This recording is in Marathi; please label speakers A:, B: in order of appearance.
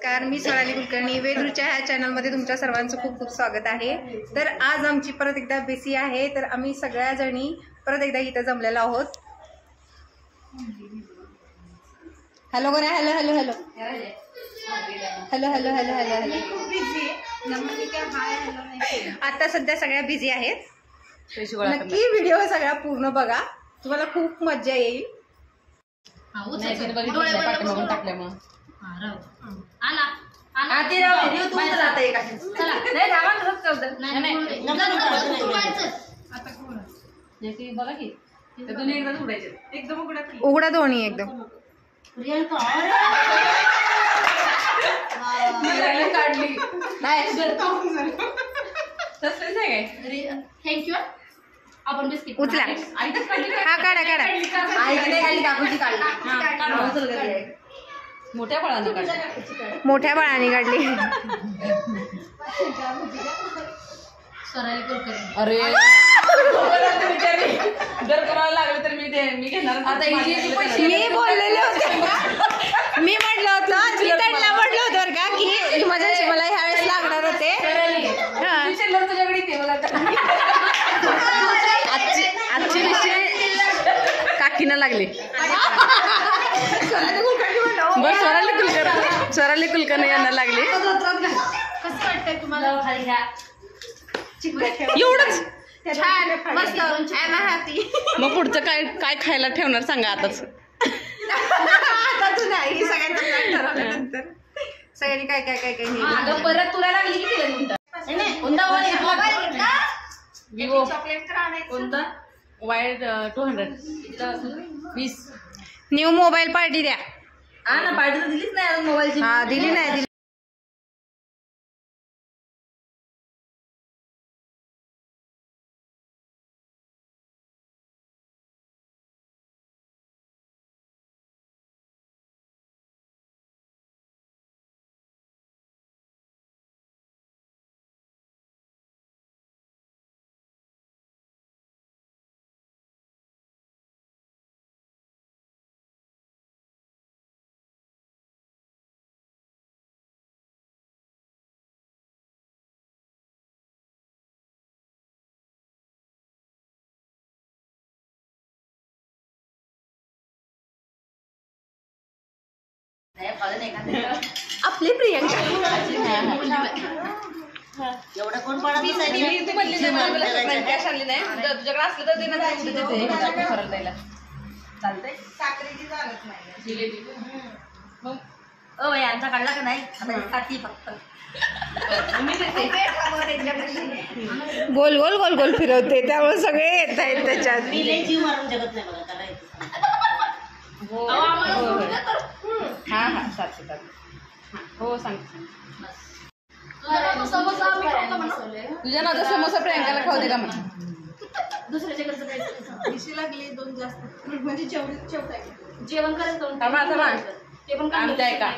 A: नमस्कार, मी सोनाली कुलकर्णी वेदरूच्या ह्या चॅनलमध्ये तुमच्या सर्वांचं खूप खूप स्वागत आहे। तर आज आमची परत एकदा बेसी आहे, तर आम्ही सगळ्या जणी परत एकदा इथं जमलेलो आहोत। हॅलो करा, hello hello hello hello hello hello hello hello. आता सध्या सगळ्या बिझी आहेत, नक्की व्हिडिओ सगळा पूर्ण बघा, तुम्हाला खूप मजा येईल। उघडा दोन्ही एकदम काढली थँक्यू। आपण बिस्किट उचला, हा काढा काढा, मोठ्या बाळाने काढली। अरे जर कोणाला लागलं तर मी घेणार। आता मी बोललेले होते, मी म्हटलं होतं, मी त्यांना म्हटलं होतं बरं का की इमर्जन्सी मला ह्यावेळेस लागणार होते। आजची डिश काकीना लागली, बस स्वराली कुलकर्णी यांना लागली। कसं वाटतंय तुम्हाला? एवढंच छान मस्त, आय एम हॅपी। मग पुढचं काय काय खायला ठेवणार सांगा आताच? नाही, सगळ्यांचं प्लॅन ठरवल्यानंतर सगळ्यांनी काय काय काय काय परत तुला लागली की विवो कोणता वायर 220 न्यू मोबाईल पार्टी द्या। हा ना, पार्टी तर दिलीच नाही अजून मोबाईलची। हा दिली नाही। आपली प्रियंका एवढा कोण पडा तुझ्याकडे असलं तर द्यायला चालतंय। साखरेची चालत नाही, जिलेबी मग यांचा काढला का नाही फक्त गोल गोल गोल गोल फिरवते, त्यामुळे सगळे येत आहेत त्याच्यात। जीव मारून जगत नाही बघा त्याला। हा हा चालते हो सांगते। तुझ्या नाचा समोसा प्रियंकाला खाऊ दे का म्हणा? दुसऱ्याच्या लागली दोन जास्त म्हणजे जेवण करायचं ते पण आमच्या आहे का?